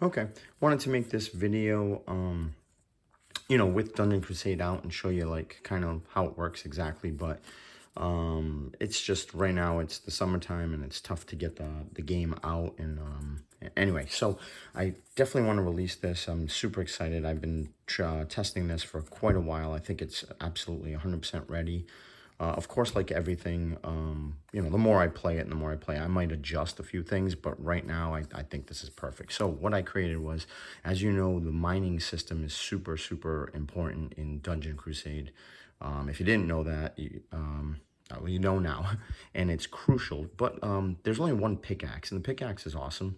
Okay, wanted to make this video, with Dungeon Crusade out and show you like kind of how it works exactly. But it's just right now it's the summertime and it's tough to get the game out. And anyway, so I definitely want to release this. I'm super excited. I've been testing this for quite a while. I think it's absolutely 100% ready. Of course, like everything, the more I play it and the more I play, I might adjust a few things, but right now I think this is perfect. So what I created was, as you know, the mining system is super, super important in Dungeon Crusade. If you didn't know that, well, you know now, and it's crucial. But there's only one pickaxe, and the pickaxe is awesome.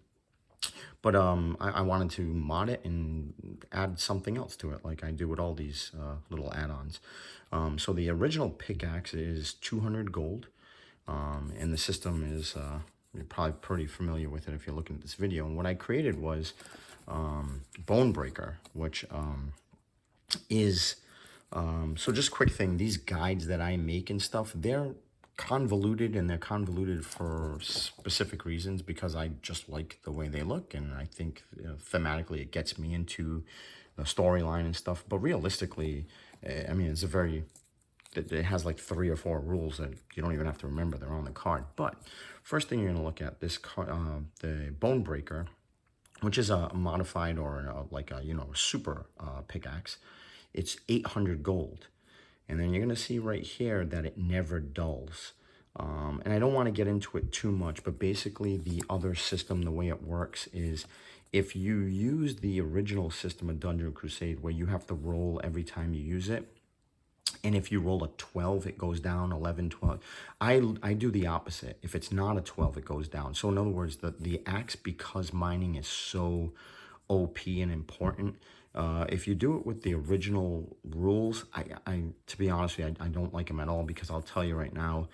But I wanted to mod it and add something else to it, like I do with all these little add-ons. So the original pickaxe is 200 gold, and the system is, you're probably pretty familiar with it if you're looking at this video. And what I created was Bonebreaker, which is so just quick thing, these guides that I make and stuff, they're convoluted, and they're convoluted for specific reasons because I just like the way they look, and I think thematically it gets me into the storyline and stuff. But realistically, I mean, it has like 3 or 4 rules that you don't even have to remember. They're on the card. But first thing you're going to look at, this card, the Bonebreaker, which is a modified or a super pickaxe. It's 800 gold. And then you're going to see right here that it never dulls. And I don't want to get into it too much, but basically the other system, the way it works is if you use the original system of Dungeon Crusade where you have to roll every time you use it, and if you roll a 12, it goes down, 11, 12. I do the opposite. If it's not a 12, it goes down. So in other words, the axe, because mining is so OP and important, if you do it with the original rules, to be honest with you, I don't like them at all, because I'll tell you right now,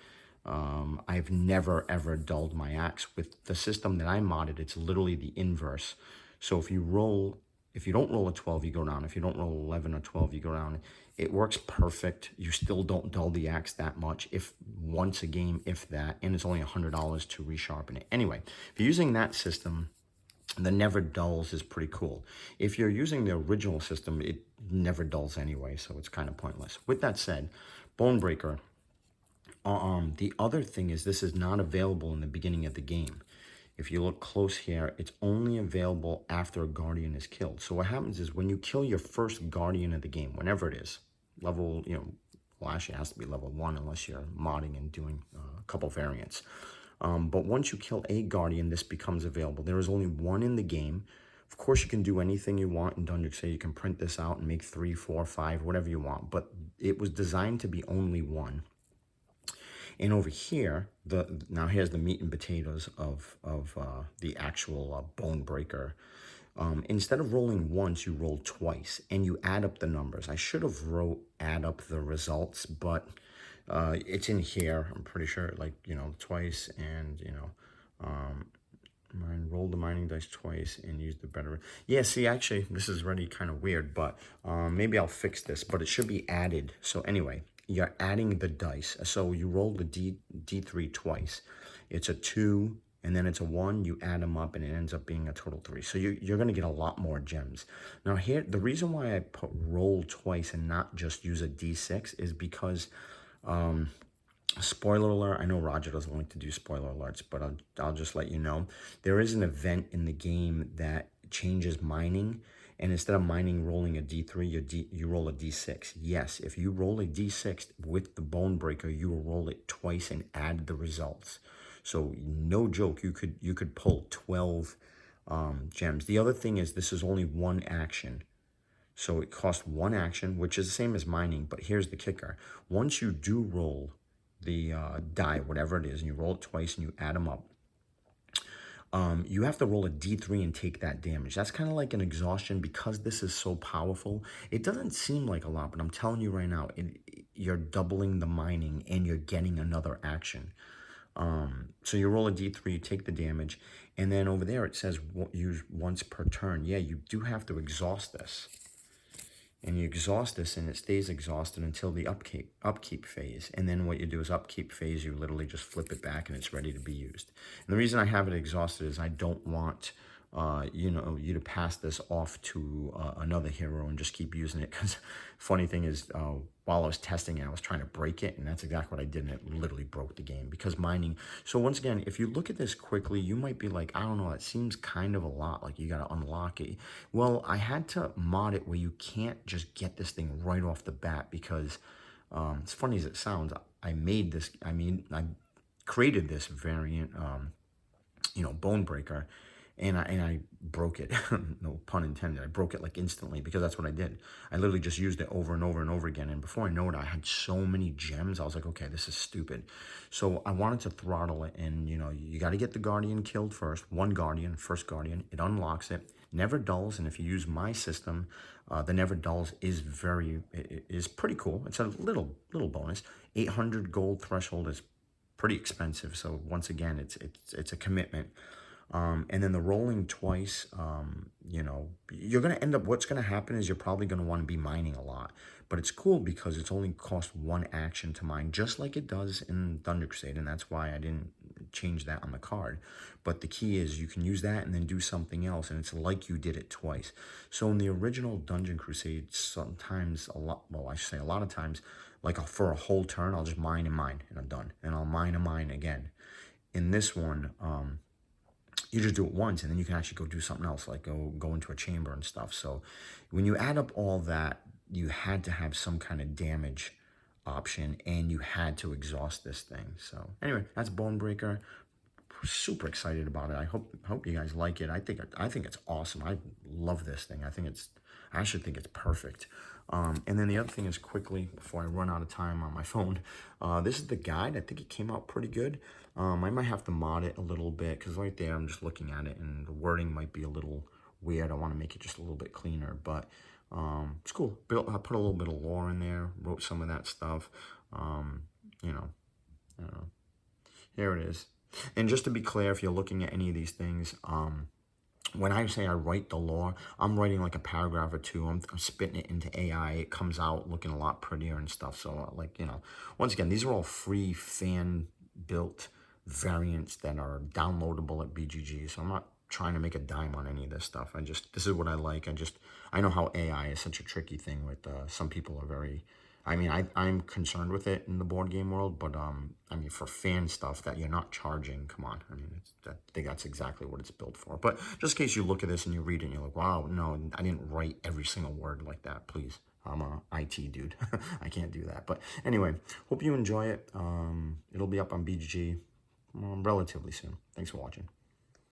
I've never ever dulled my axe. With the system that I modded, it's literally the inverse. So if you don't roll a 12, you go down. If you don't roll 11 or 12, you go down. It works perfect. You still don't dull the axe that much, if once a game, if that, and it's only $100 to resharpen it. Anyway, if you're using that system, the never dulls is pretty cool. If you're using the original system, it never dulls anyway, so it's kind of pointless. With that said, Bonebreaker, the other thing is this is not available in the beginning of the game. If you look close here, it's only available after a guardian is killed. So what happens is when you kill your first guardian of the game, whenever it is, level, well, actually it has to be level 1 unless you're modding and doing a couple variants. But once you kill a guardian, this becomes available. There is only one in the game. Of course, you can do anything you want in Dungeon Crusade. You can print this out and make 3, 4, 5, whatever you want. But it was designed to be only one. And over here, now here's the meat and potatoes of the actual Bonebreaker. Instead of rolling once, you roll twice, and you add up the numbers. I should have add up the results, but it's in here. I'm pretty sure, twice, and roll the mining dice twice and use the better. Yeah, see, actually, this is already kind of weird, but maybe I'll fix this. But it should be added. So anyway, you're adding the dice. So you roll the D3 twice. It's a 2, and then it's a 1. You add them up, and it ends up being a total 3. So you're going to get a lot more gems. Now here, the reason why I put roll twice and not just use a D6 is because, spoiler alert, I know Roger doesn't like to do spoiler alerts, but I'll just let you know. There is an event in the game that changes mining, and instead of mining rolling a D3, you roll a D6. Yes, if you roll a D6 with the Bonebreaker, you will roll it twice and add the results. So no joke, you could pull 12 gems. The other thing is this is only one action. So it costs one action, which is the same as mining, but here's the kicker. Once you do roll the die, whatever it is, and you roll it twice and you add them up, you have to roll a D3 and take that damage. That's kind of like an exhaustion. Because this is so powerful, it doesn't seem like a lot, but I'm telling you right now, you're doubling the mining and you're getting another action. So you roll a D3, you take the damage, and then over there it says use once per turn. Yeah, you do have to exhaust this. And you exhaust this, and it stays exhausted until the upkeep phase. And then what you do is upkeep phase, you literally just flip it back, and it's ready to be used. And the reason I have it exhausted is I don't want you know, you to pass this off to another hero and just keep using it. Because funny thing is, while I was testing it, I was trying to break it, and that's exactly what I did, and it literally broke the game because mining. So once again, if you look at this quickly, you might be like, I don't know, it seems kind of a lot, like you got to unlock it. Well, I had to mod it where you can't just get this thing right off the bat because it's funny as it sounds, I made this, I created this variant, you know, Bone Breaker, and I broke it. No pun intended. I broke it like instantly because that's what I did. I literally just used it over and over and over again. And before I know it, I had so many gems. I was like, okay, this is stupid. So I wanted to throttle it, and you know, you got to get the Guardian killed first. One Guardian, first Guardian. It unlocks it. Never dulls, and if you use my system, the never dulls is is pretty cool. It's a little bonus. 800 gold threshold is pretty expensive. So once again, it's a commitment. And then the rolling twice, you know, you're going to end up, what's going to happen is you're probably going to want to be mining a lot. But it's cool because it's only cost one action to mine, just like it does in Thunder Crusade. And that's why I didn't change that on the card. But the key is you can use that and then do something else. And it's like you did it twice. So in the original Dungeon Crusade, sometimes a lot, well, I should say a lot of times, like for a whole turn, I'll just mine, and I'm done. And I'll mine and mine again. In this one, you just do it once, and then you can actually go do something else, like go into a chamber and stuff. So when you add up all that, you had to have some kind of damage option, and you had to exhaust this thing. So anyway, that's Bone Breaker. Super excited about it. I hope you guys like it. I think it's awesome. I love this thing. I actually think it's perfect. And then the other thing is, quickly before I run out of time on my phone, this is the guide. I think it came out pretty good. I might have to mod it a little bit because right there I'm just looking at it and the wording might be a little weird. I want to make it just a little bit cleaner, but it's cool. I put a little bit of lore in there, wrote some of that stuff. You know, here it is. And just to be clear, if you're looking at any of these things, when I say I write the lore, I'm writing like a paragraph or two. I'm spitting it into AI. It comes out looking a lot prettier and stuff. So, like, you know, once again, these are all free fan-built variants that are downloadable at BGG. So I'm not trying to make a dime on any of this stuff. This is what I like. I know how AI is such a tricky thing with, some people are very, I mean, I'm concerned with it in the board game world, but I mean, for fan stuff that you're not charging, come on. I mean, I think that's exactly what it's built for. But just in case you look at this and you read it and you're like, wow, no, I didn't write every single word like that, please. I'm a IT dude. I can't do that. But anyway, hope you enjoy it. It'll be up on BGG relatively soon. Thanks for watching.